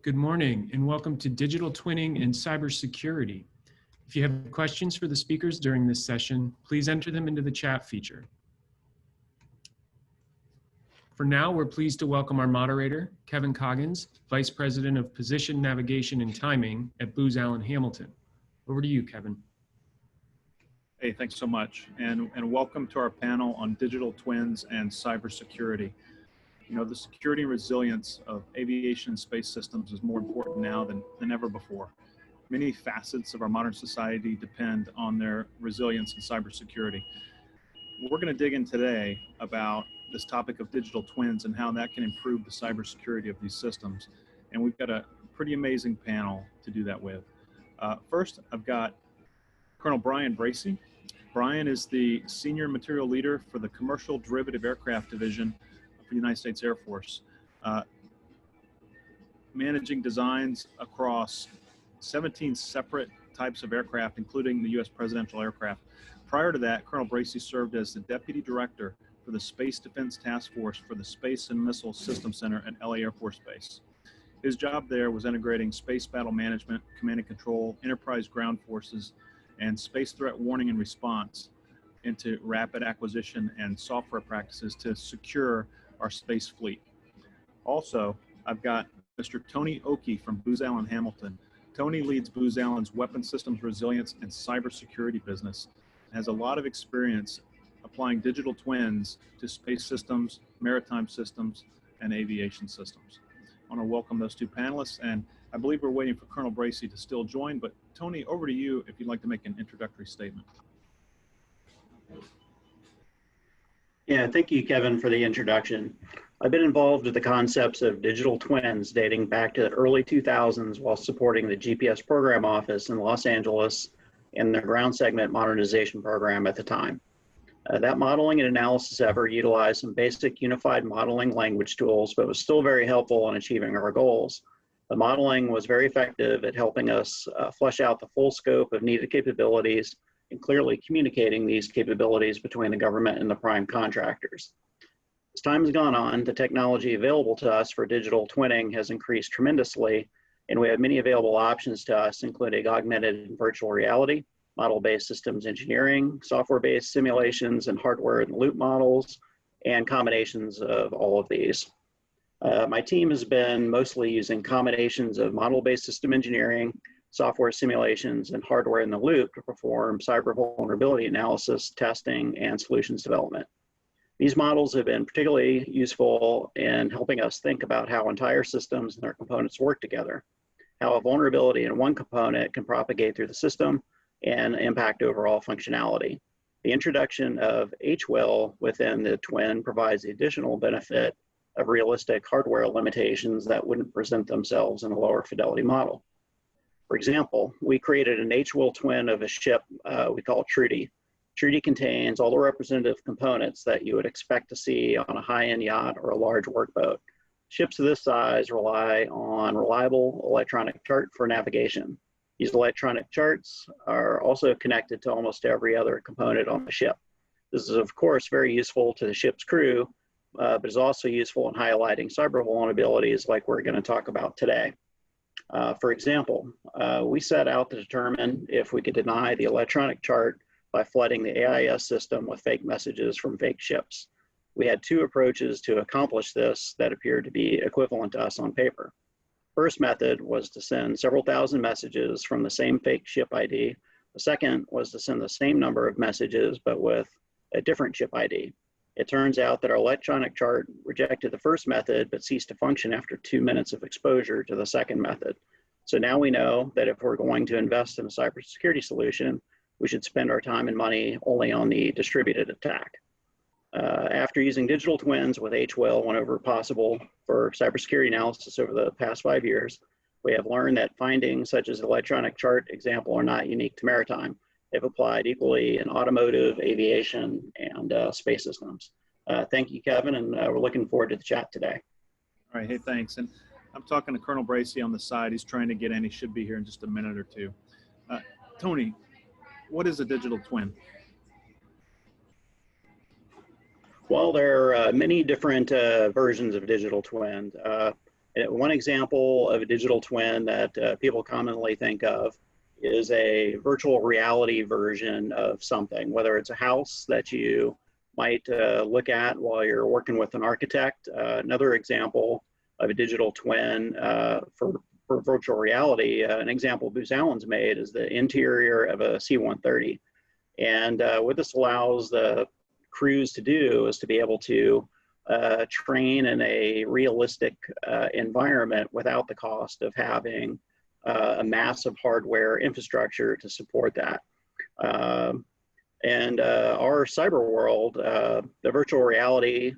Good morning and welcome to Digital Twinning and Cybersecurity. If you have questions for the speakers during this session, please enter them into the chat feature. For now, we're pleased to welcome our moderator, Kevin Coggins, Vice President of Position, Navigation, and Timing at Booz Allen Hamilton. Over to you, Kevin. Hey, thanks so much. And welcome to our panel on digital twins and cybersecurity. You know, the security and resilience of aviation and space systems is more important now than ever before. Many facets of our modern society depend on their resilience and cybersecurity. We're going to dig in today about this topic of digital twins and how that can improve the cybersecurity of these systems. And we've got a pretty amazing panel to do that with. First, I've got Colonel Brian Bracey. Brian is the Senior Material Leader for the Commercial Derivative Aircraft Division for the United States Air Force, managing designs across 17 separate types of aircraft, including the U.S. presidential aircraft. Prior to that, Colonel Bracey served as the Deputy Director for the Space Defense Task Force for the Space and Missile Systems Center at LA Air Force Base. His job there was integrating space battle management, command and control, enterprise ground forces, and space threat warning and response into rapid acquisition and software practices to secure our space fleet. Also, I've got Mr. Tony Oakey from Booz Allen Hamilton. Tony leads Booz Allen's weapon systems resilience and cybersecurity business and has a lot of experience applying digital twins to space systems, maritime systems, and aviation systems. I want to welcome those two panelists, and I believe we're waiting for Colonel Bracey to still join, but Tony, over to you if you'd like to make an introductory statement. Yeah, thank you, Kevin, for the introduction. I've been involved with the concepts of digital twins dating back to the early 2000s while supporting the GPS program office in Los Angeles and the ground segment modernization program at the time. That modeling and analysis effort utilized some basic unified modeling language tools, but was still very helpful in achieving our goals. The modeling was very effective at helping us flesh out the full scope of needed capabilities and clearly communicating these capabilities between the government and the prime contractors. As time has gone on, the technology available to us for digital twinning has increased tremendously, and we have many available options to us, including augmented and virtual reality, model-based systems engineering, software-based simulations, and hardware and loop models, and combinations of all of these. My team has been mostly using combinations of model-based system engineering, software simulations, and hardware in the loop to perform cyber vulnerability analysis, testing, and solutions development. These models have been particularly useful in helping us think about how entire systems and their components work together, how a vulnerability in one component can propagate through the system and impact overall functionality. The introduction of HWIL within the twin provides the additional benefit of realistic hardware limitations that wouldn't present themselves in a lower fidelity model. For example, we created an HWIL twin of a ship we call Trudy. Trudy contains all the representative components that you would expect to see on a high-end yacht or a large workboat. Ships of this size rely on reliable electronic chart for navigation. These electronic charts are also connected to almost every other component on the ship. This is, of course, very useful to the ship's crew, but is also useful in highlighting cyber vulnerabilities like we're going to talk about today. For example, we set out to determine if we could deny the electronic chart by flooding the AIS system with fake messages from fake ships. We had two approaches to accomplish this that appeared to be equivalent to us on paper. First method was to send several thousand messages from the same fake ship ID. The second was to send the same number of messages, but with a different ship ID. It turns out that our electronic chart rejected the first method, but ceased to function after 2 minutes of exposure to the second method. So now we know that if we're going to invest in a cybersecurity solution, we should spend our time and money only on the distributed attack. After using digital twins with HWIL whenever possible for cybersecurity analysis over the past 5 years, we have learned that findings such as the electronic chart example are not unique to maritime. They've applied equally in automotive, aviation, and space systems. Thank you, Kevin, and we're looking forward to the chat today. All right, hey, thanks. And I'm talking to Colonel Bracey on the side. He's trying to get in. He should be here in just a minute or two. Tony, what is a digital twin? Well, there are many different versions of digital twin. One example of a digital twin that people commonly think of is a virtual reality version of something, whether it's a house that you might look at while you're working with an architect. Another example of a digital twin for virtual reality, an example Booz Allen's made is the interior of a C-130. And what this allows the crews to do is to be able to train in a realistic environment without the cost of having a massive hardware infrastructure to support that. And our cyber world, the virtual reality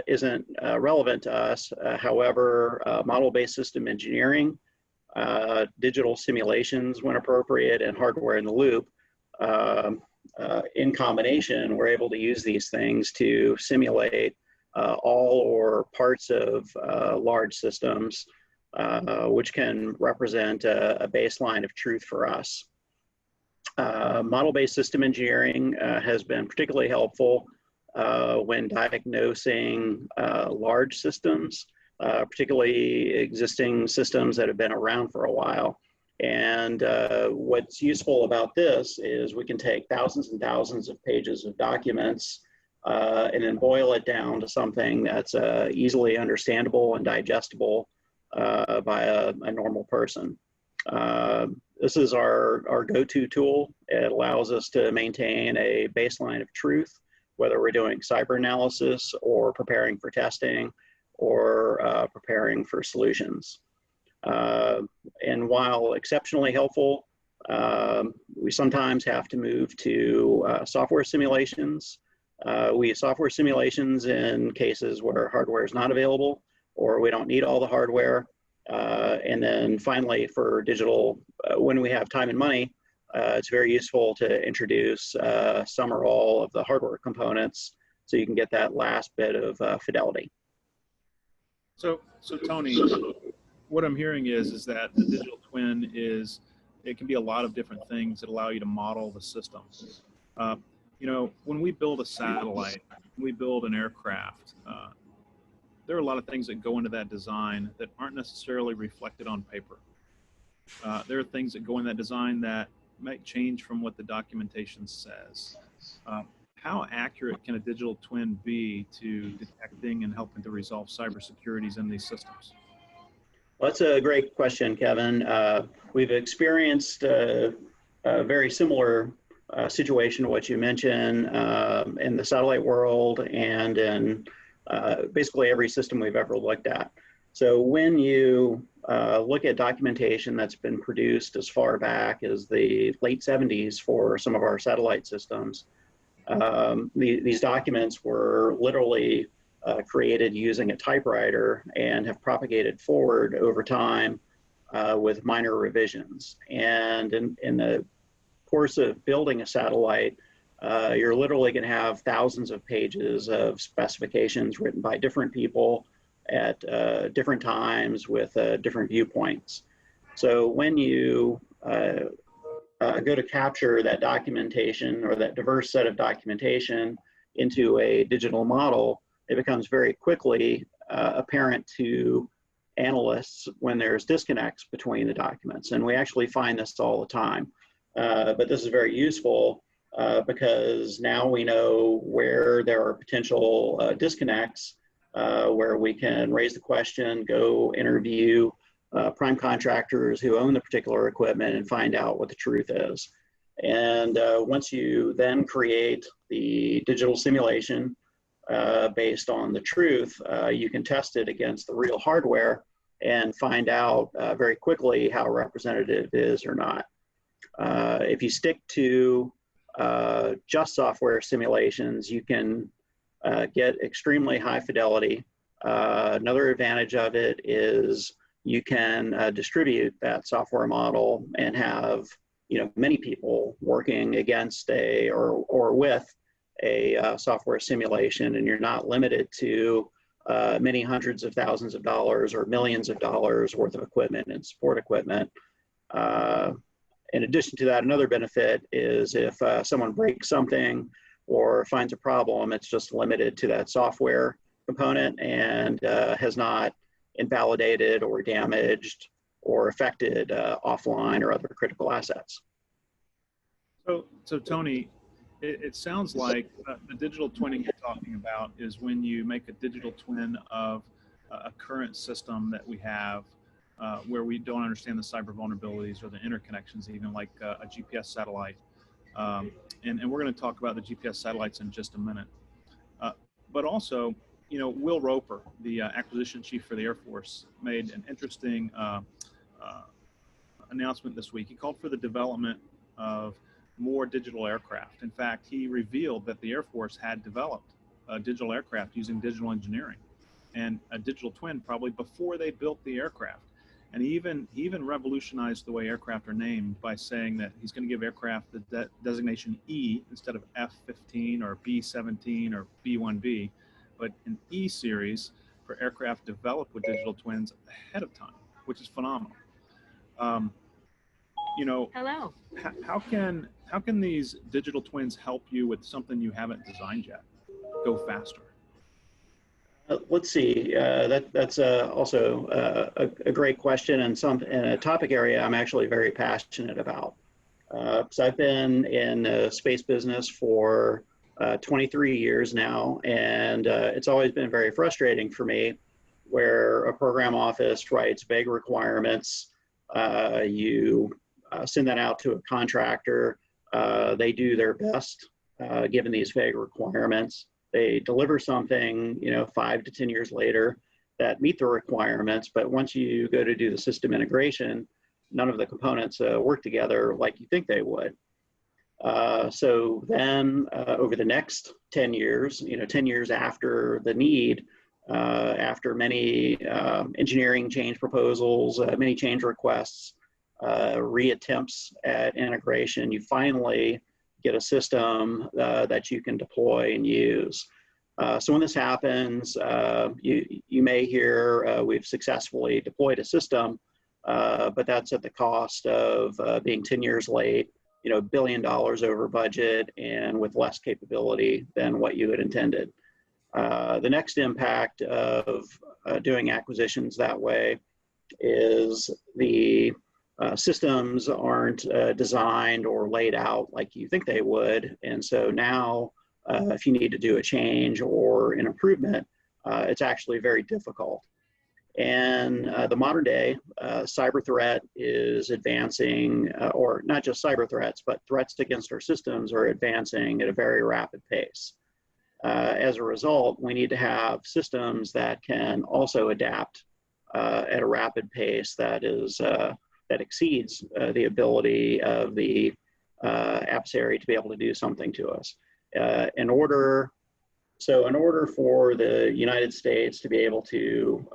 isn't relevant to us. However, model-based system engineering, digital simulations when appropriate, and hardware in the loop, in combination, we're able to use these things to simulate all or parts of large systems, which can represent a baseline of truth for us. Model-based system engineering has been particularly helpful when diagnosing large systems, particularly existing systems that have been around for a while. And what's useful about this is we can take thousands and thousands of pages of documents and then boil it down to something that's easily understandable and digestible by a normal person. This is our go-to tool. It allows us to maintain a baseline of truth, whether we're doing cyber analysis or preparing for testing or preparing for solutions. And while exceptionally helpful, we sometimes have to move to software simulations. We use software simulations in cases where hardware is not available or we don't need all the hardware. And then finally, for digital, when we have time and money, it's very useful to introduce some or all of the hardware components so you can get that last bit of fidelity. So Tony, what I'm hearing is that the digital twin it can be a lot of different things that allow you to model the system. You know, when we build a satellite, when we build an aircraft, there are a lot of things that go into that design that aren't necessarily reflected on paper. There are things that go in that design that might change from what the documentation says. How accurate can a digital twin be to detecting and helping to resolve cybersecurities in these systems? Well, that's a great question, Kevin. We've experienced a very similar situation to what you mentioned in the satellite world and in basically every system we've ever looked at. So when you look at documentation that's been produced as far back as the late 70s for some of our satellite systems, these documents were literally created using a typewriter and have propagated forward over time with minor revisions. And in the course of building a satellite, you're literally going to have thousands of pages of specifications written by different people at different times with different viewpoints. So when you go to capture that documentation or that diverse set of documentation into a digital model, it becomes very quickly apparent to analysts when there's disconnects between the documents. And we actually find this all the time. But this is very useful because now we know where there are potential disconnects, where we can raise the question, go interview prime contractors who own the particular equipment and find out what the truth is. And once you then create the digital simulation based on the truth, you can test it against the real hardware and find out very quickly how representative it is or not. If you stick to just software simulations, you can get extremely high fidelity. Another advantage of it is you can distribute that software model and have many people working against or with a software simulation, and you're not limited to many hundreds of thousands of dollars or millions of dollars worth of equipment and support equipment. In addition to that, another benefit is if someone breaks something or finds a problem, it's just limited to that software component and has not invalidated or damaged or affected offline or other critical assets. So Tony, it sounds like the digital twinning you're talking about is when you make a digital twin of a current system that we have where we don't understand the cyber vulnerabilities or the interconnections, even like a GPS satellite. And we're going to talk about the GPS satellites in just a minute. But also, you know, Will Roper, the acquisition chief for the Air Force, made an interesting announcement this week. He called for the development of more digital aircraft. In fact, he revealed that the Air Force had developed a digital aircraft using digital engineering and a digital twin probably before they built the aircraft. And he even revolutionized the way aircraft are named by saying that he's going to give aircraft the designation E instead of F-15 or B-17 or B-1B, but an E series for aircraft developed with digital twins ahead of time, which is phenomenal. You know, Hello. how can these digital twins help you with something you haven't designed yet go faster? Let's see. That's also a great question and a topic area I'm actually very passionate about. So I've been in the space business for 23 years now, and it's always been very frustrating for me where a program office writes vague requirements. You send that out to a contractor. They do their best given these vague requirements. They deliver something, you know, 5 to 10 years later that meet the requirements, but once you go to do the system integration, none of the components work together like you think they would. So then over the next 10 years, you know, 10 years after the need, after many engineering change proposals, many change requests, reattempts at integration, you finally get a system that you can deploy and use. So when this happens, you may hear we've successfully deployed a system, but that's at the cost of being 10 years late, you know, $1 billion over budget and with less capability than what you had intended. The next impact of doing acquisitions that way is the systems aren't designed or laid out like you think they would. And so now, if you need to do a change or an improvement, it's actually very difficult. And the modern day cyber threat is advancing, or not just cyber threats, but threats against our systems are advancing at a very rapid pace. As a result, we need to have systems that can also adapt at a rapid pace that is that exceeds the ability of the adversary to be able to do something to us. In order for the United States to be able to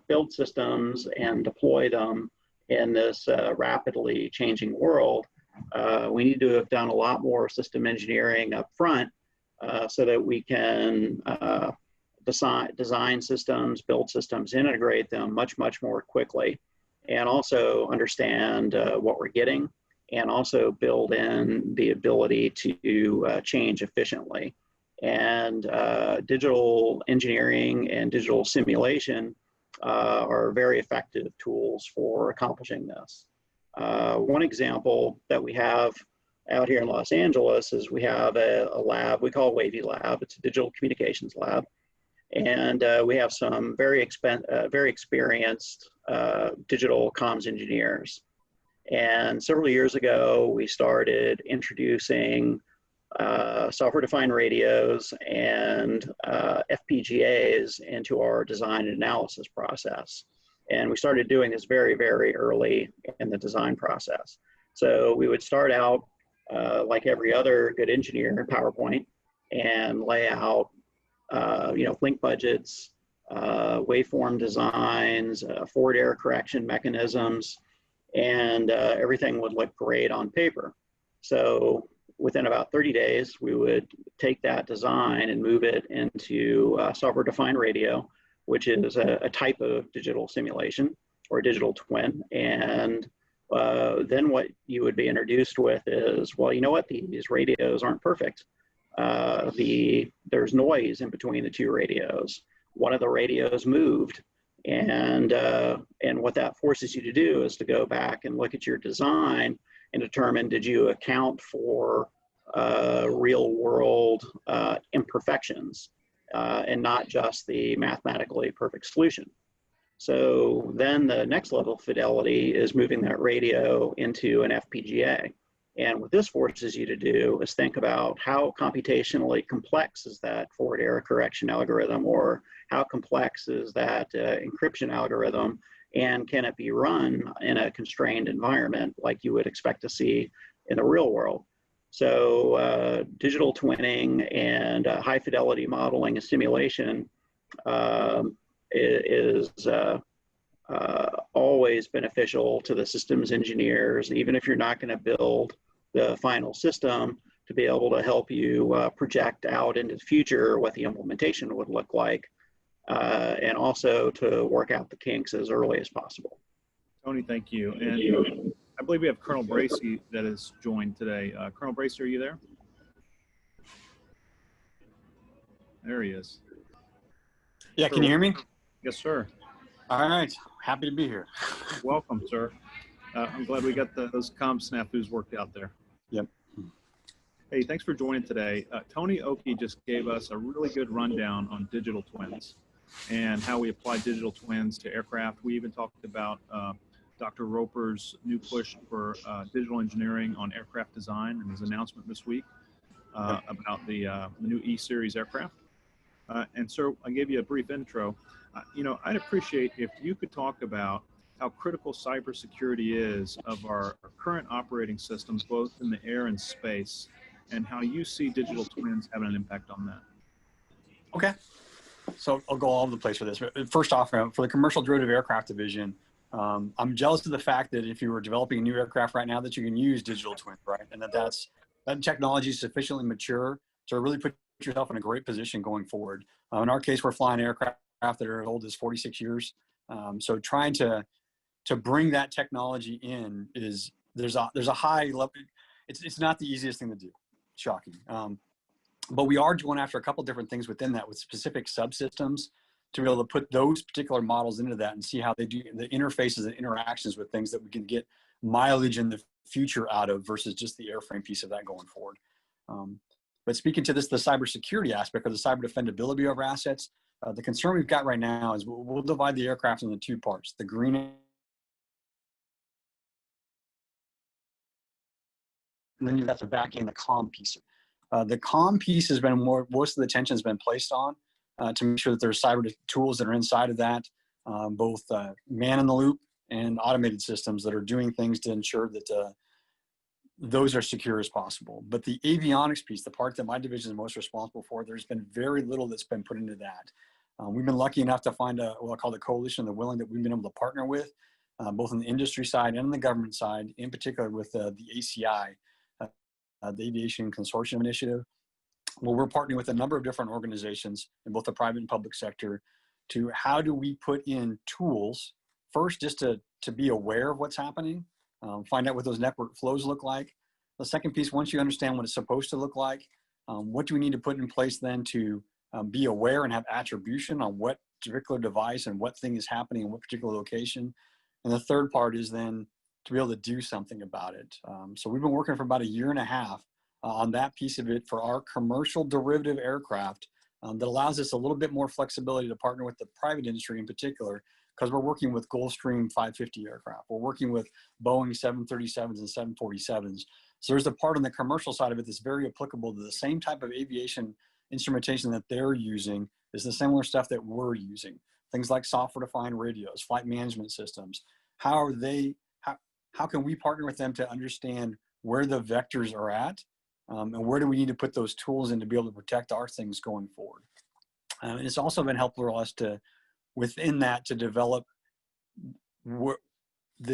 build systems and deploy them in this rapidly changing world, we need to have done a lot more system engineering up front so that we can design systems, build systems, integrate them much more quickly, and also understand what we're getting, and also build in the ability to change efficiently. And digital engineering and digital simulation are very effective tools for accomplishing this. One example that we have out here in Los Angeles is we have a lab we call Wavy Lab. It's a digital communications lab. And we have some very experienced digital comms engineers. And several years ago, we started introducing software-defined radios and FPGAs into our design and analysis process. And we started doing this very early in the design process. So we would start out like every other good engineer in PowerPoint and lay out link budgets, waveform designs, forward error correction mechanisms, and everything would look great on paper. So within about 30 days, we would take that design and move it into software-defined radio, which is a type of digital simulation or digital twin. And then what you would be introduced with is, well, you know what, these radios aren't perfect. There's noise in between the two radios. One of the radios moved, And what that forces you to do is to go back and look at your design and determine, did you account for real world imperfections and not just the mathematically perfect solution. So then the next level of fidelity is moving that radio into an FPGA. And what this forces you to do is think about how computationally complex is that forward error correction algorithm, or how complex is that encryption algorithm, and can it be run in a constrained environment like you would expect to see in the real world. So digital twinning and high fidelity modeling and simulation is always beneficial to the systems engineers, even if you're not going to build the final system, to be able to help you project out into the future what the implementation would look like, and also to work out the kinks as early as possible. Tony, thank you. And I believe we have Colonel Bracey that has joined today. Colonel Bracey, are you there? There he is. Yeah, can you hear me? Yes, sir. All right, happy to be here. Welcome, sir. I'm glad we got those comm snafus worked out there. Yep. Hey, thanks for joining today. Tony Oki just gave us a really good rundown on digital twins and how we apply digital twins to aircraft. We even talked about Dr. Roper's new push for digital engineering on aircraft design and his announcement this week about the new E-Series aircraft. And so I gave you a brief intro. I'd appreciate if you could talk about how critical cybersecurity is of our current operating systems, both in the air and space, and how you see digital twins having an impact on that. Okay, so I'll go all over the place for this. First off, for the commercial derivative aircraft division, I'm jealous of the fact that if you were developing a new aircraft right now, that you can use digital twins, right? And that technology is sufficiently mature to really put yourself in a great position going forward. In our case, we're flying aircraft that are as old as 46 years. So trying to bring that technology in there's a high level. It's not the easiest thing to do. Shocking. But we are going after a couple different things within that with specific subsystems to be able to put those particular models into that and see how they do the interfaces and interactions with things that we can get mileage in the future out of versus just the airframe piece of that going forward. But speaking to the cybersecurity aspect or the cyber defendability of our assets, the concern we've got right now is we'll divide the aircraft into two parts: the green and then you've got the back end, the comm piece. The comm piece has been most of the attention has been placed on to make sure that there's cyber tools that are inside of that, both man in the loop and automated systems that are doing things to ensure that those are secure as possible. But the avionics piece, the part that my division is most responsible for, there's been very little that's been put into that. We've been lucky enough to find what I call the coalition of the willing that we've been able to partner with, both on the industry side and on the government side, in particular with the ACI, the Aviation Consortium Initiative. Well, we're partnering with a number of different organizations in both the private and public sector to how do we put in tools, first just to be aware of what's happening, find out what those network flows look like. The second piece, once you understand what it's supposed to look like, what do we need to put in place then to be aware and have attribution on what particular device and what thing is happening in what particular location. And the third part is then to be able to do something about it. So we've been working for about 1.5 years on that piece of it for our commercial derivative aircraft that allows us a little bit more flexibility to partner with the private industry in particular, because we're working with Gulfstream 550 aircraft. We're working with Boeing 737s and 747s. So there's a part on the commercial side of it that's very applicable to the same type of aviation instrumentation that they're using is the similar stuff that we're using. Things like software-defined radios, flight management systems. How can we partner with them to understand where the vectors are at, and where do we need to put those tools in to be able to protect our things going forward? And it's also been helpful for us to, within that, to develop the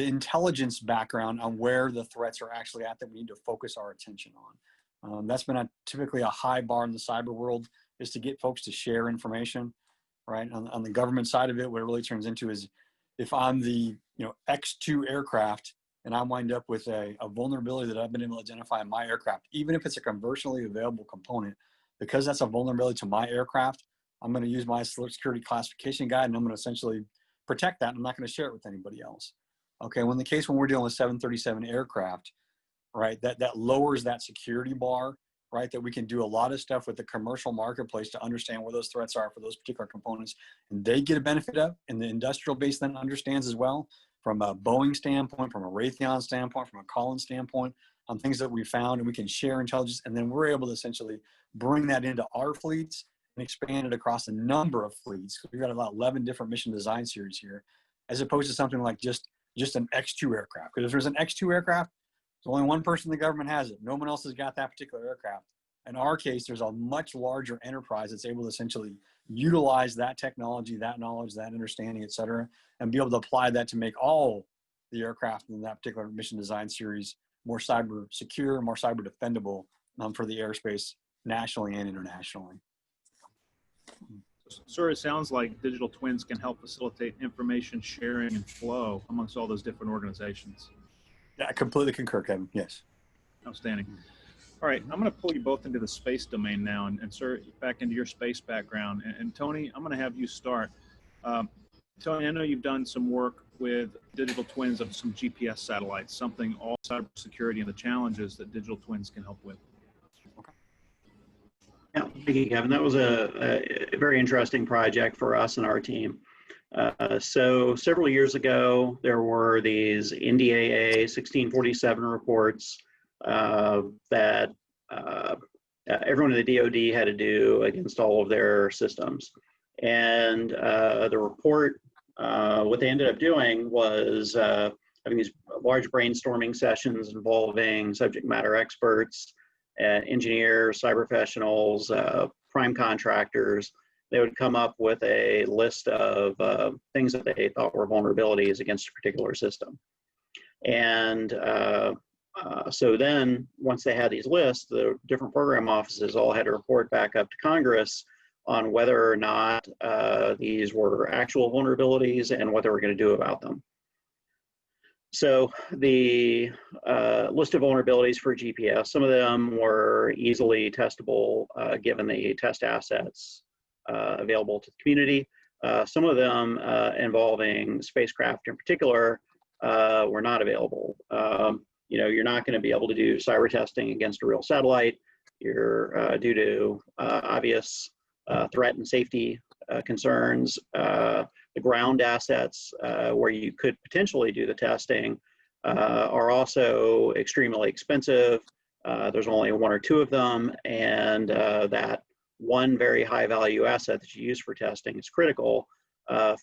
intelligence background on where the threats are actually at that we need to focus our attention on. That's been typically a high bar in the cyber world, is to get folks to share information, right? On the government side of it, what it really turns into is if I'm the X2 aircraft and I wind up with a vulnerability that I've been able to identify in my aircraft, even if it's a commercially available component, because that's a vulnerability to my aircraft, I'm going to use my security classification guide and I'm going to essentially protect that. I'm not going to share it with anybody else. Okay, when we're dealing with 737 aircraft, right, that lowers that security bar, right, that we can do a lot of stuff with the commercial marketplace to understand where those threats are for those particular components, and they get a benefit of, and the industrial base then understands as well, from a Boeing standpoint, from a Raytheon standpoint, from a Collins standpoint, on things that we found, and we can share intelligence, and then we're able to essentially bring that into our fleets and expand it across a number of fleets. We've got about 11 different mission design series here, as opposed to something like just an X2 aircraft. Because if there's an X2 aircraft, there's only one person in the government has it. No one else has got that particular aircraft. In our case, there's a much larger enterprise that's able to essentially utilize that technology, that knowledge, that understanding, et cetera, and be able to apply that to make all the aircraft in that particular mission design series more cyber secure, more cyber defendable for the airspace nationally and internationally. Sir, it sounds like digital twins can help facilitate information sharing and flow amongst all those different organizations. Yeah, I completely concur, Kevin. Yes. Outstanding. All right, I'm going to pull you both into the space domain now, and sir, back into your space background. And Tony, I'm going to have you start. Tony, I know you've done some work with digital twins of some GPS satellites, something all cybersecurity and the challenges that digital twins can help with. Yeah, thank you, Kevin. That was a very interesting project for us and our team. So several years ago, there were these NDAA 1647 reports that everyone in the DoD had to do against all of their systems. And the report, what they ended up doing was having these large brainstorming sessions involving subject matter experts, engineers, cyber professionals, prime contractors. They would come up with a list of things that they thought were vulnerabilities against a particular system. And so then once they had these lists, the different program offices all had to report back up to Congress on whether or not these were actual vulnerabilities and what they were going to do about them. So the list of vulnerabilities for GPS, some of them were easily testable given the test assets available to the community. Some of them involving spacecraft in particular were not available. You know, you're not going to be able to do cyber testing against a real satellite. You're due to obvious threat and safety concerns. The ground assets where you could potentially do the testing are also extremely expensive. There's only one or two of them, and that one very high value asset that you use for testing is critical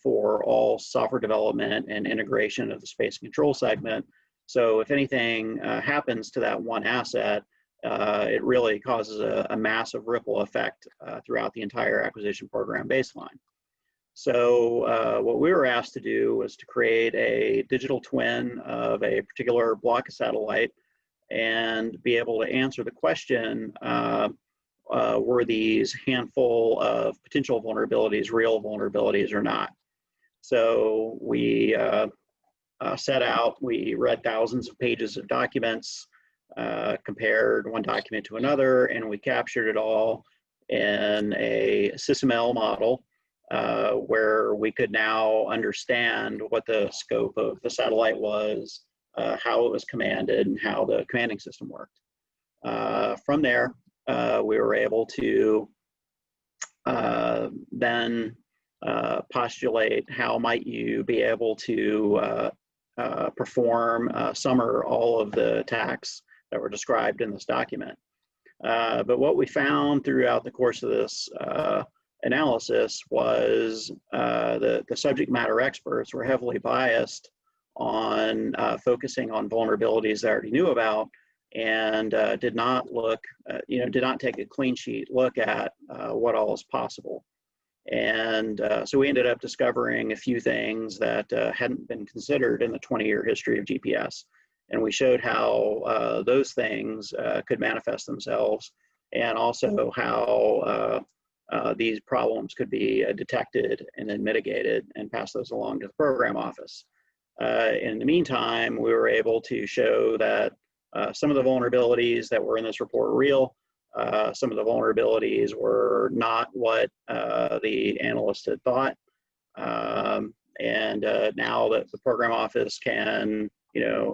for all software development and integration of the space control segment. So if anything happens to that one asset, it really causes a massive ripple effect throughout the entire acquisition program baseline. So what we were asked to do was to create a digital twin of a particular block of satellite and be able to answer the question, were these handful of potential vulnerabilities real vulnerabilities or not? So we set out, we read thousands of pages of documents, compared one document to another, and we captured it all in a SysML model where we could now understand what the scope of the satellite was, how it was commanded, and how the commanding system worked. From there, we were able to then postulate how might you be able to perform some or all of the attacks that were described in this document. But what we found throughout the course of this analysis was the subject matter experts were heavily biased on focusing on vulnerabilities they already knew about, and did not look, did not take a clean sheet look at what all is possible. And so we ended up discovering a few things that hadn't been considered in the 20-year history of GPS. And we showed how those things could manifest themselves, and also how these problems could be detected and then mitigated and pass those along to the program office. In the meantime, we were able to show that some of the vulnerabilities that were in this report were real. Some of the vulnerabilities were not what the analysts had thought. And now that the program office can,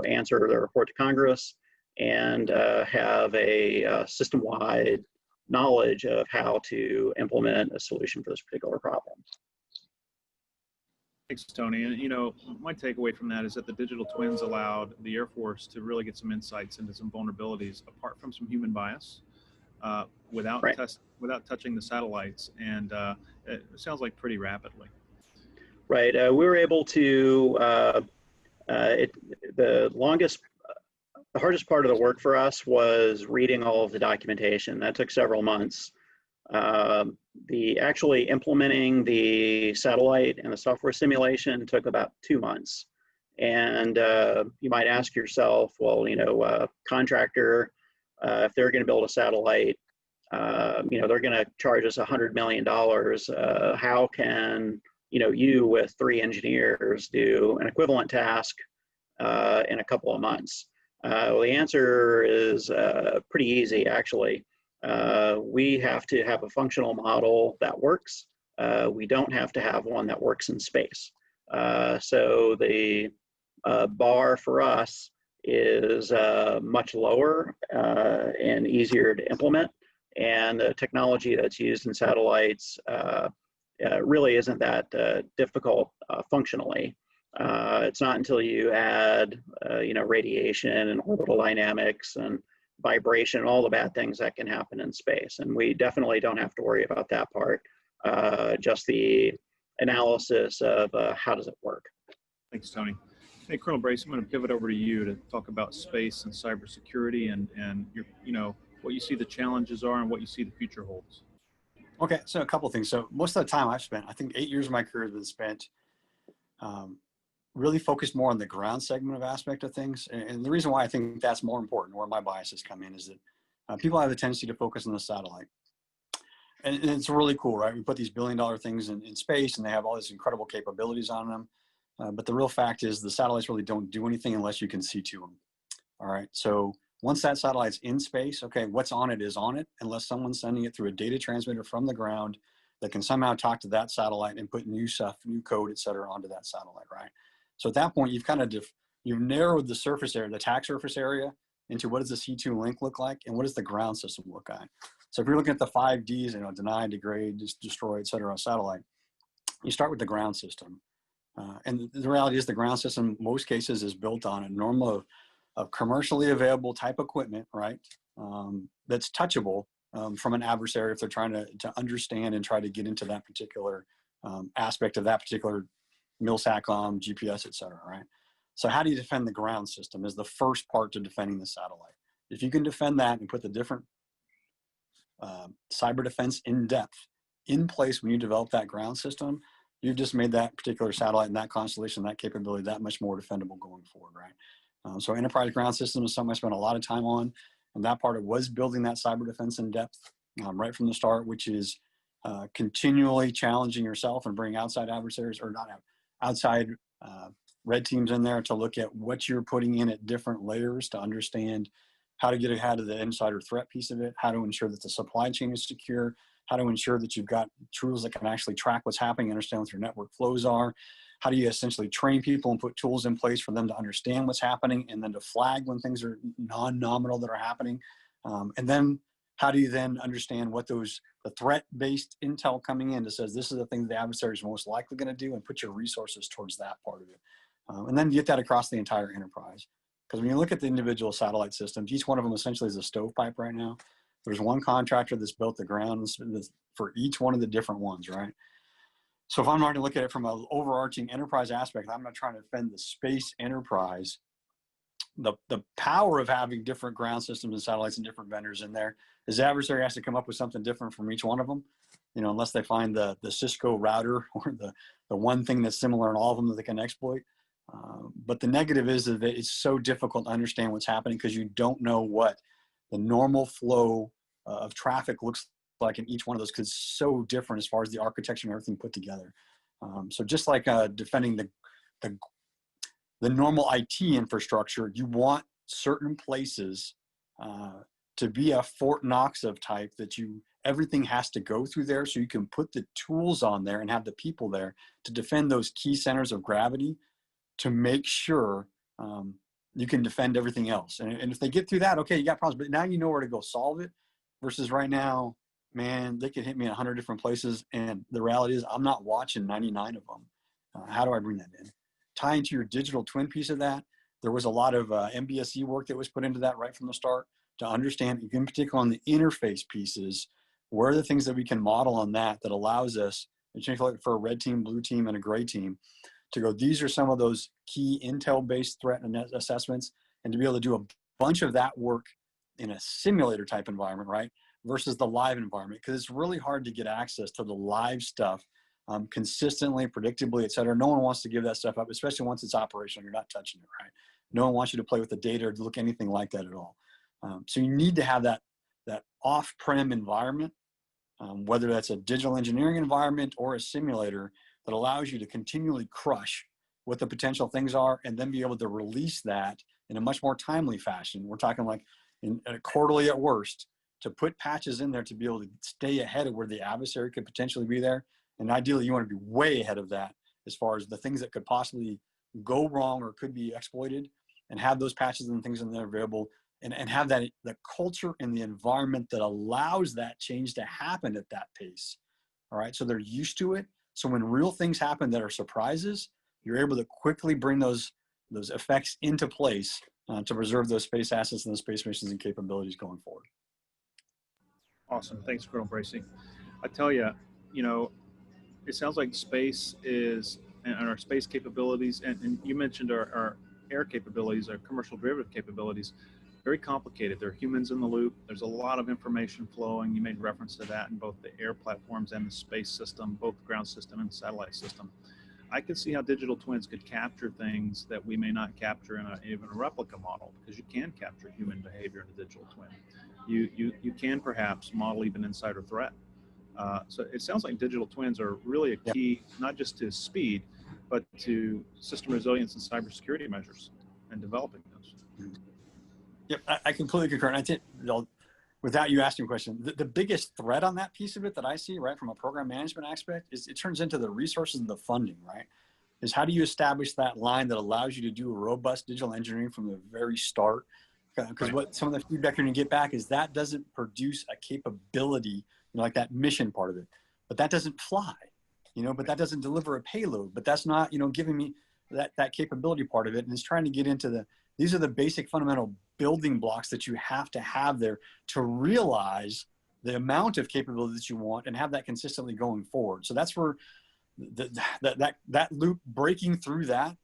answer the report to Congress and have a system-wide knowledge of how to implement a solution for this particular problem. Thanks, Tony. And my takeaway from that is that the digital twins allowed the Air Force to really get some insights into some vulnerabilities apart from some human bias, without Right. without touching the satellites, and it sounds like pretty rapidly. Right. We were able to. The hardest part of the work for us was reading all of the documentation. That took several months. The actually implementing the satellite and the software simulation took about 2 months. And you might ask yourself, well, contractor, if they're going to build a satellite, they're going to charge us $100 million. How can you with 3 engineers do an equivalent task in a couple of months? Well, the answer is pretty easy, actually. We have to have a functional model that works. We don't have to have one that works in space. So the bar for us is much lower and easier to implement. And the technology that's used in satellites really isn't that difficult functionally. It's not until you add, radiation and orbital dynamics and vibration and all the bad things that can happen in space. And we definitely don't have to worry about that part, just the analysis of how does it work. Thanks, Tony. Hey, Colonel Brace, I'm going to pivot over to you to talk about space and cybersecurity and your, what you see the challenges are and what you see the future holds. Okay, so a couple of things. So most of the time I've spent, I think 8 years of my career has been spent really focused more on the ground segment of aspect of things. And the reason why I think that's more important, where my biases come in, is that people have a tendency to focus on the satellite. And it's really cool, right? We put these billion-dollar things in space and they have all these incredible capabilities on them. But the real fact is the satellites really don't do anything unless you can see to them. All right, so once that satellite's in space, okay, what's on it is on it, unless someone's sending it through a data transmitter from the ground that can somehow talk to that satellite and put new stuff, new code, et cetera, onto that satellite, right? So at that point, you've kind of you've narrowed the surface area, the attack surface area, into what does the C2 link look like and what does the ground system look like. So if you're looking at the 5Ds, deny, degrade, destroy, et cetera, on satellite, you start with the ground system. And the reality is the ground system, most cases, is built on a normal of commercially available type equipment, right? That's touchable from an adversary if they're trying to understand and try to get into that particular aspect of that particular MILSATCOM, GPS, et cetera, right? So how do you defend the ground system is the first part to defending the satellite. If you can defend that and put the different cyber defense in depth in place when you develop that ground system, you've just made that particular satellite and that constellation, that capability, that much more defendable going forward, right? So enterprise ground system is something I spent a lot of time on, and that part of was building that cyber defense in depth right from the start, which is continually challenging yourself and bringing outside adversaries, or not outside red teams in there to look at what you're putting in at different layers to understand how to get ahead of the insider threat piece of it, how to ensure that the supply chain is secure, how to ensure that you've got tools that can actually track what's happening, understand what your network flows are. How do you essentially train people and put tools in place for them to understand what's happening and then to flag when things are non-nominal that are happening? And then how do you then understand what the threat-based intel coming in that says this is the thing that the adversary is most likely going to do, and put your resources towards that part of it. And then get that across the entire enterprise. Because when you look at the individual satellite systems, each one of them essentially is a stovepipe right now. There's one contractor that's built the grounds for each one of the different ones, right? So if I'm going to look at it from an overarching enterprise aspect, I'm not trying to defend the space enterprise. The power of having different ground systems and satellites and different vendors in there is the adversary has to come up with something different from each one of them, unless they find the Cisco router or the one thing that's similar in all of them that they can exploit. But the negative is that it's so difficult to understand what's happening because you don't know what the normal flow of traffic looks like in each one of those, because it's so different as far as the architecture and everything put together. So just like defending the normal IT infrastructure, you want certain places to be a Fort Knox of type that you everything has to go through there, so you can put the tools on there and have the people there to defend those key centers of gravity to make sure you can defend everything else. And if they get through that, okay, you got problems, but now you know where to go solve it, versus right now, man, they could hit me in 100 different places. And the reality is I'm not watching 99 of them. How do I bring that in? Tie into your digital twin piece of that. There was a lot of MBSE work that was put into that right from the start to understand, in particular on the interface pieces, where are the things that we can model on that allows us, for a red team, blue team, and a gray team, to go, these are some of those key intel-based threat assessments, and to be able to do a bunch of that work in a simulator type environment, right? Versus the live environment, because it's really hard to get access to the live stuff consistently, predictably, et cetera. No one wants to give that stuff up, especially once it's operational. You're not touching it, right? No one wants you to play with the data or to look anything like that at all. So you need to have that off-prem environment, whether that's a digital engineering environment or a simulator, that allows you to continually crush what the potential things are, and then be able to release that in a much more timely fashion. We're talking like in a quarterly at worst, to put patches in there to be able to stay ahead of where the adversary could potentially be there. And ideally, you want to be way ahead of that as far as the things that could possibly go wrong or could be exploited, and have those patches and things in there available, and have that the culture and the environment that allows that change to happen at that pace. All right, so they're used to it. So when real things happen that are surprises, you're able to quickly bring those effects into place to preserve those space assets and those space missions and capabilities going forward. Awesome. Thanks, Colonel Bracey. I tell you, it sounds like space is, and our space capabilities, and you mentioned our air capabilities, our commercial derivative capabilities, very complicated. There are humans in the loop. There's a lot of information flowing. You made reference to that in both the air platforms and the space system, both the ground system and satellite system. I can see how digital twins could capture things that we may not capture in even a replica model, because you can capture human behavior in a digital twin. You can perhaps model even insider threat. So it sounds like digital twins are really a key, not just to speed, but to system resilience and cybersecurity measures and developing those. Yep, I completely concur. And I think, without you asking a question, the biggest threat on that piece of it that I see, right, from a program management aspect, is it turns into the resources and the funding, right? Is how do you establish that line that allows you to do a robust digital engineering from the very start? Because what some of the feedback you're going to get back is that doesn't produce a capability, like that mission part of it, but that doesn't fly, but that doesn't deliver a payload, but that's not, giving me that capability part of it. And it's trying to get into these are the basic fundamental building blocks that you have to have there to realize the amount of capability that you want and have that consistently going forward. So that's where that loop, breaking through that,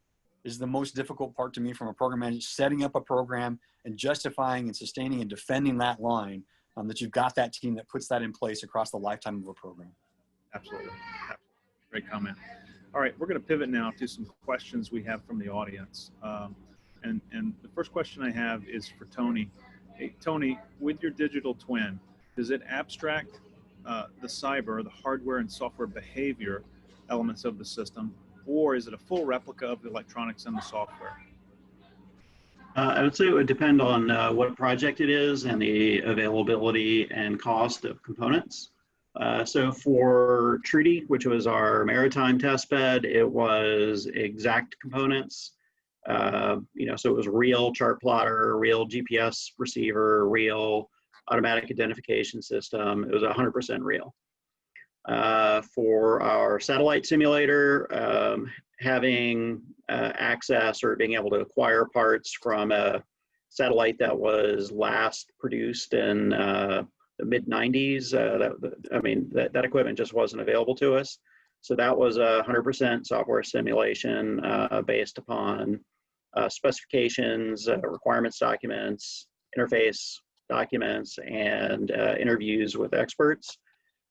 is the most difficult part to me from a program manager, setting up a program and justifying and sustaining and defending that line, that you've got that team that puts that in place across the lifetime of a program. Absolutely. Great comment. All right, we're going to pivot now to some questions we have from the audience. And the first question I have is for Tony. Hey, Tony, with your digital twin, does it abstract the cyber, the hardware and software behavior elements of the system, or is it a full replica of the electronics and the software? I would say it would depend on what project it is and the availability and cost of components. So for Treaty, which was our maritime test bed, it was exact components. So it was real chart plotter, real GPS receiver, real automatic identification system. It was 100% real. For our satellite simulator, having access or being able to acquire parts from a satellite that was last produced in the mid-90s, that equipment just wasn't available to us. So that was 100% software simulation based upon specifications, requirements documents, interface documents, and interviews with experts.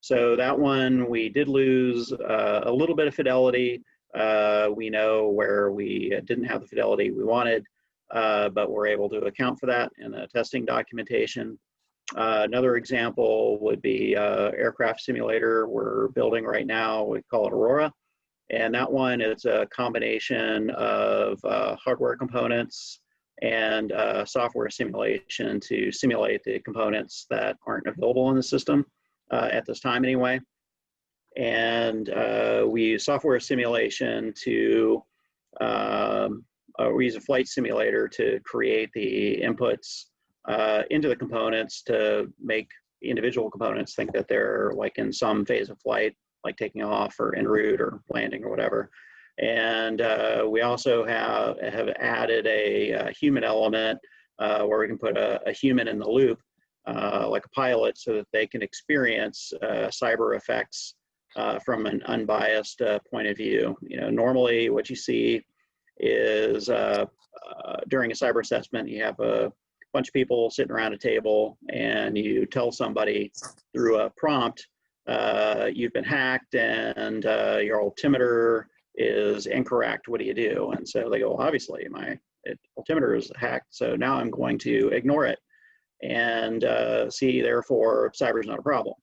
So that one, we did lose a little bit of fidelity. We know where we didn't have the fidelity we wanted, but we're able to account for that in the testing documentation. Another example would be aircraft simulator we're building right now. We call it Aurora. And that one is a combination of hardware components and software simulation to simulate the components that aren't available in the system. at this time anyway. And we use software simulation to, we use a flight simulator to create the inputs into the components to make the individual components think that they're like in some phase of flight, like taking off or en route or landing or whatever. And we also have added a human element where we can put a human in the loop, like a pilot, so that they can experience cyber effects from an unbiased point of view. You know, normally what you see is during a cyber assessment, you have a bunch of people sitting around a table and you tell somebody through a prompt, you've been hacked and your altimeter is incorrect. What do you do? And so they go, well, obviously my altimeter is hacked, so now I'm going to ignore it and see, therefore, cyber is not a problem.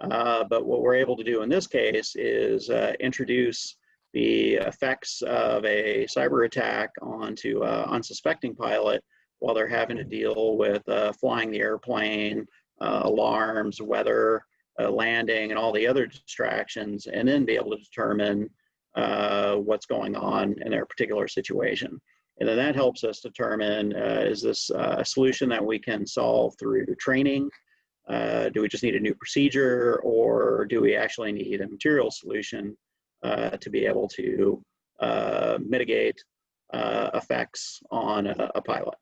But what we're able to do in this case is introduce the effects of a cyber attack onto an unsuspecting pilot while they're having to deal with flying the airplane, alarms, weather, landing, and all the other distractions, and then be able to determine what's going on in their particular situation. And then that helps us determine, is this a solution that we can solve through training? Do we just need a new procedure, or do we actually need a material solution to be able to mitigate effects on a pilot?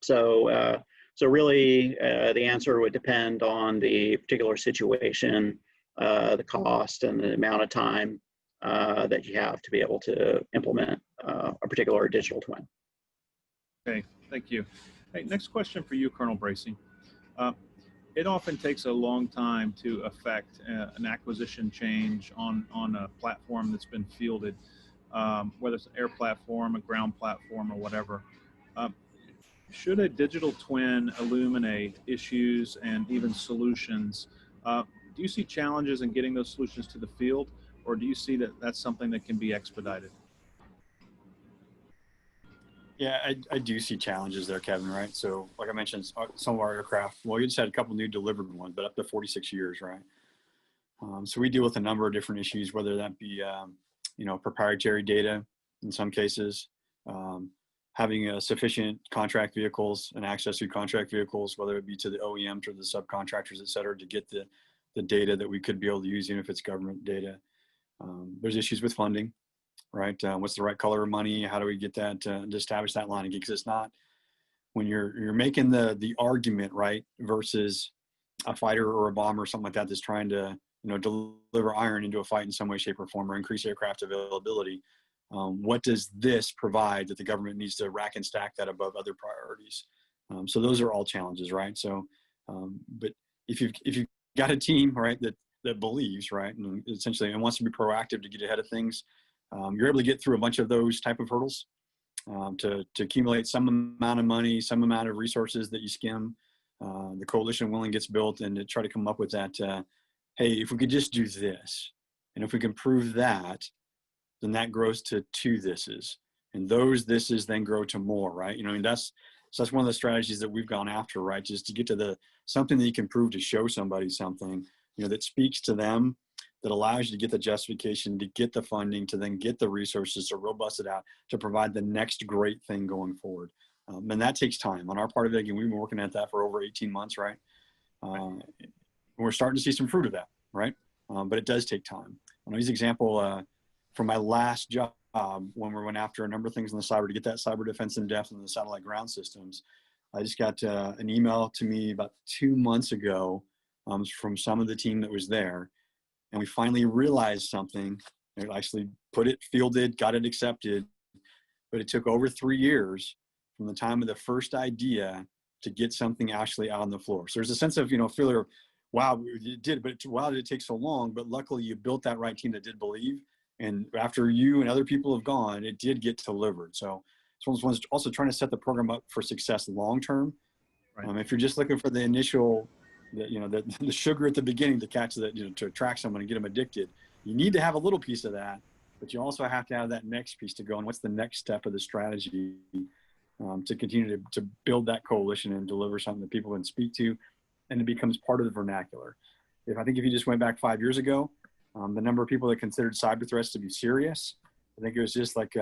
So, so really, the answer would depend on the particular situation, the cost, and the amount of time that you have to be able to implement a particular digital twin. Okay, thank you. Hey, next question for you, Colonel Bracey. It often takes a long time to affect an acquisition change on a platform that's been fielded, whether it's an air platform, a ground platform, or whatever. Should a digital twin illuminate issues and even solutions? Do you see challenges in getting those solutions to the field, or do you see that that's something that can be expedited? Yeah, I do see challenges there, Kevin, right? So like I mentioned, some of our aircraft, well, we just had a couple new delivered ones, but up to 46 years, right? So we deal with a number of different issues, whether that be, you know, proprietary data in some cases, having sufficient contract vehicles and access to contract vehicles, whether it be to the OEMs or the subcontractors, et cetera, to get the data that we could be able to use, even if it's government data. There's issues with funding, right? What's the right color of money? How do we get that to establish that line again? Because it's not, when you're making the argument, right, versus a fighter or a bomber or something like that that's trying to, you know, deliver iron into a fight in some way, shape, or form, or increase aircraft availability. What does this provide that the government needs to rack and stack that above other priorities? So those are all challenges, right? So, but if you've got a team, right, that believes, right, and essentially and wants to be proactive to get ahead of things, you're able to get through a bunch of those type of hurdles to accumulate some amount of money, some amount of resources that you skim. The coalition willing gets built, and to try to come up with that, hey, if we could just do this, and if we can prove that, then that grows to two thises, and those thises then grow to more, right? You know, and that's one of the strategies that we've gone after, right? Just to get to something that you can prove, to show somebody something, you know, that speaks to them, that allows you to get the justification, to get the funding, to then get the resources to robust it out, to provide the next great thing going forward. And that takes time. On our part of it, again, we've been working at that for over 18 months, right? We're starting to see some fruit of that, right? But it does take time. I'll use an example from my last job, when we went after a number of things in the cyber to get that cyber defense in depth in the satellite ground systems. I just got an email to me about 2 months ago from some of the team that was there. And we finally realized something. They actually put it, fielded, got it accepted, but it took over 3 years from the time of the first idea to get something actually out on the floor. So there's a sense of, you know, failure. Wow, you did, but wow, did it take so long? But luckily you built that right team that did believe. And after you and other people have gone, it did get delivered. So someone's also trying to set the program up for success long-term. Right. If you're just looking for the initial, the sugar at the beginning to catch that, you know, to attract someone and get them addicted, you need to have a little piece of that, but you also have to have that next piece to go. And what's the next step of the strategy to continue to build that coalition and deliver something that people can speak to, and it becomes part of the vernacular. I think if you just went back 5 years ago, the number of people that considered cyber threats to be serious, I think it was just like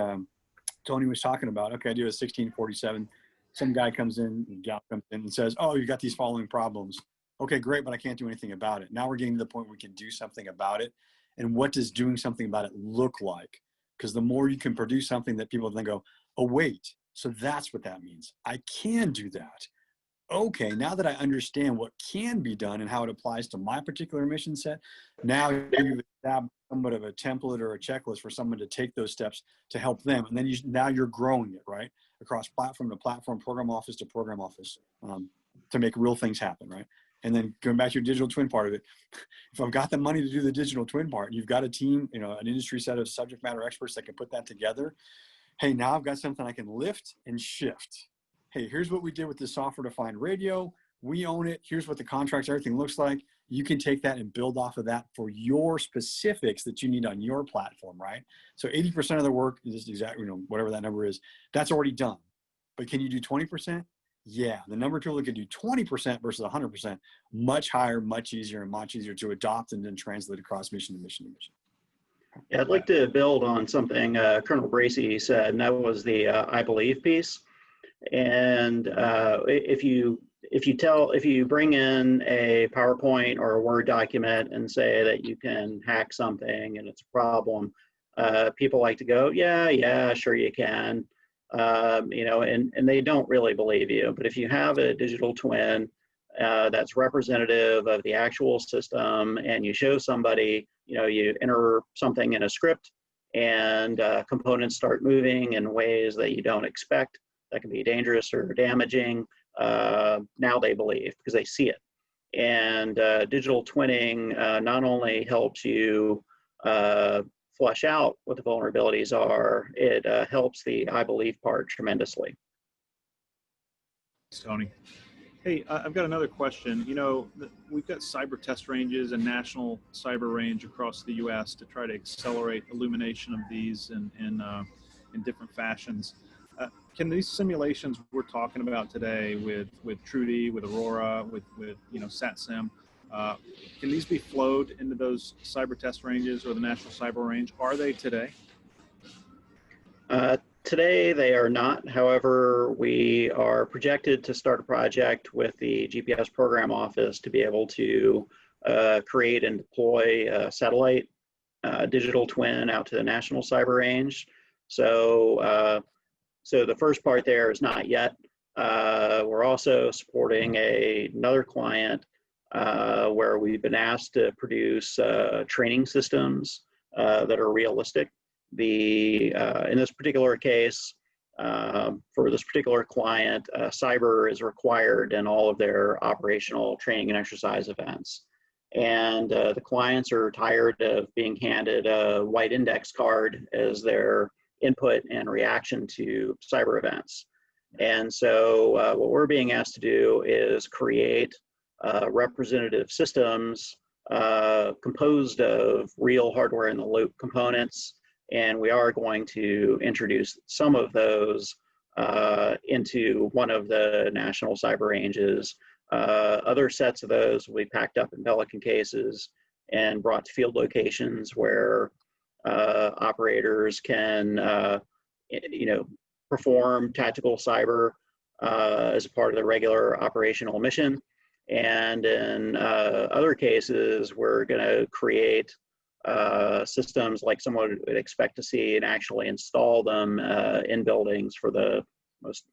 Tony was talking about. Okay, I do a 1647. Some guy comes in, gal comes in and says, "Oh, you got these following problems." Okay, great, but I can't do anything about it. Now we're getting to the point where we can do something about it. And what does doing something about it look like? Because the more you can produce something that people then go, "Oh, wait, so that's what that means. I can do that. Okay, now that I understand what can be done and how it applies to my particular mission set, now you've established somewhat of a template or a checklist for someone to take those steps to help them. And then now you're growing it, right? Across platform to platform, program office to program office, to make real things happen, right? And then going back to your digital twin part of it, if I've got the money to do the digital twin part, you've got a team, an industry set of subject matter experts that can put that together. Hey, now I've got something I can lift and shift. Hey, here's what we did with the software-defined radio. We own it. Here's what the contracts, everything looks like. You can take that and build off of that for your specifics that you need on your platform, right? So 80% of the work is exactly, whatever that number is, that's already done. But can you do 20%? Yeah, the number of people that can do 20% versus 100%, much higher, much easier, and much easier to adopt and then translate across mission to mission to mission. Yeah, I'd like to build on something Colonel Bracey said, and that was the I believe piece. And if you bring in a PowerPoint or a Word document and say that you can hack something and it's a problem, people like to go, yeah, sure you can, and they don't really believe you. But if you have a digital twin that's representative of the actual system, and you show somebody, you enter something in a script, and components start moving in ways that you don't expect, that can be dangerous or damaging, now they believe because they see it. And digital twinning not only helps you flush out what the vulnerabilities are, it helps the I believe part tremendously. Thanks, Tony. Hey, I've got another question. We've got cyber test ranges and national cyber range across the U.S. to try to accelerate illumination of these in different fashions. Can these simulations we're talking about today with Trudy, with Aurora, with SatSim, can these be flowed into those cyber test ranges or the national cyber range? Are they today? Today they are not. However, we are projected to start a project with the GPS program office to be able to create and deploy a satellite digital twin out to the national cyber range. So the first part there is not yet. We're also supporting another client where we've been asked to produce training systems that are realistic. In this particular case, for this particular client, cyber is required in all of their operational training and exercise events. And the clients are tired of being handed a white index card as their input and reaction to cyber events. And so what we're being asked to do is create representative systems composed of real hardware in the loop components. And we are going to introduce some of those into one of the national cyber ranges. Other sets of those will be packed up in Pelican cases and brought to field locations where operators can, perform tactical cyber as a part of the regular operational mission. And in other cases, we're going to create systems like someone would expect to see and actually install them in buildings for the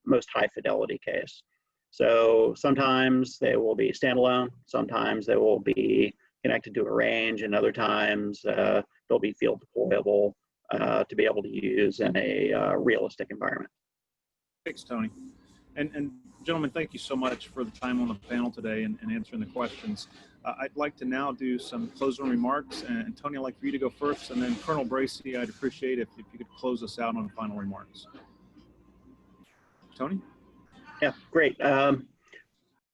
most high fidelity case. So sometimes they will be standalone, sometimes they will be connected to a range, and other times they'll be field deployable to be able to use in a realistic environment. Thanks, Tony. And gentlemen, thank you so much for the time on the panel today and answering the questions. I'd like to now do some closing remarks, and Tony, I'd like for you to go first, and then Colonel Bracey, I'd appreciate if you could close us out on final remarks. Tony? Yeah, great.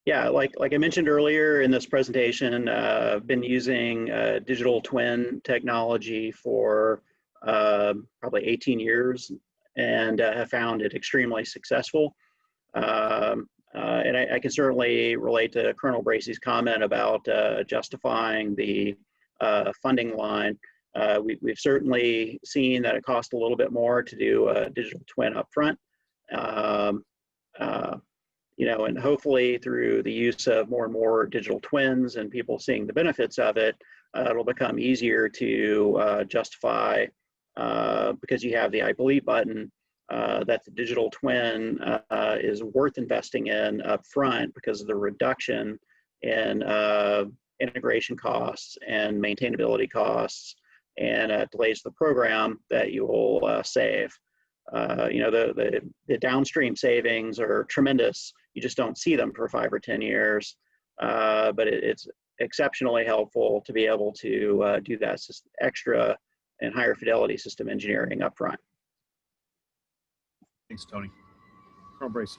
Yeah, like I mentioned earlier in this presentation, I've been using digital twin technology for probably 18 years and have found it extremely successful. And I can certainly relate to Colonel Bracey's comment about justifying the funding line. We've certainly seen that it costs a little bit more to do a digital twin upfront. And hopefully through the use of more and more digital twins and people seeing the benefits of it, it'll become easier to justify, because you have the I believe button, that the digital twin is worth investing in upfront because of the reduction in integration costs and maintainability costs and delays to the program that you will save. The downstream savings are tremendous. You just don't see them for 5 or 10 years, but it's exceptionally helpful to be able to do that extra and higher fidelity system engineering upfront. Thanks, Tony. Colonel Bracey.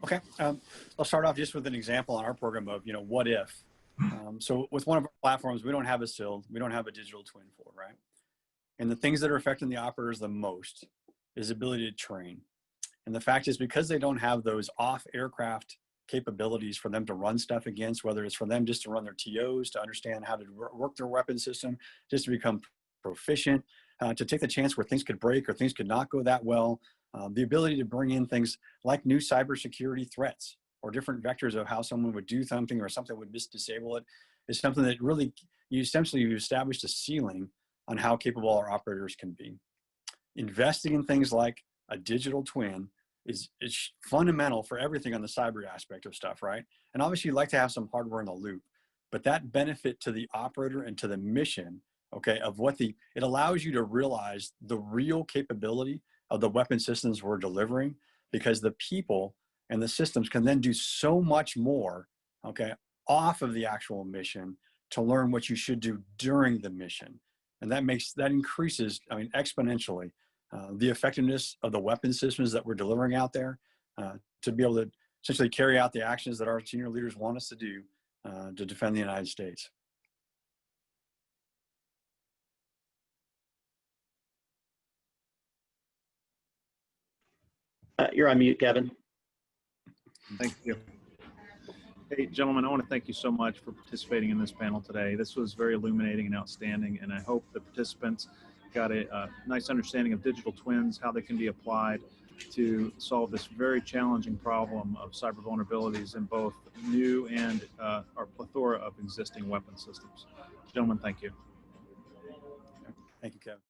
Okay, I'll start off just with an example on our program of, what if. So with one of our platforms, we don't have a SIL, we don't have a digital twin for, right? And the things that are affecting the operators the most is ability to train. And the fact is, because they don't have those off-aircraft capabilities for them to run stuff against, whether it's for them just to run their TOs, to understand how to work their weapon system, just to become proficient, to take the chance where things could break or things could not go that well, the ability to bring in things like new cybersecurity threats or different vectors of how someone would do something or something would disable it is something that really, you established a ceiling on how capable our operators can be. Investing in things like a digital twin is fundamental for everything on the cyber aspect of stuff, right? And obviously you'd like to have some hardware in the loop, but that benefit to the operator and to the mission, okay, of it allows you to realize the real capability of the weapon systems we're delivering, because the people and the systems can then do so much more, okay, off of the actual mission to learn what you should do during the mission. And that increases, exponentially, the effectiveness of the weapon systems that we're delivering out there to be able to essentially carry out the actions that our senior leaders want us to do to defend the United States. You're on mute, Kevin. Thank you. Hey, gentlemen, I want to thank you so much for participating in this panel today. This was very illuminating and outstanding, and I hope the participants got a nice understanding of digital twins, how they can be applied to solve this very challenging problem of cyber vulnerabilities in both new and our plethora of existing weapon systems. Gentlemen, thank you. Thank you, Kevin.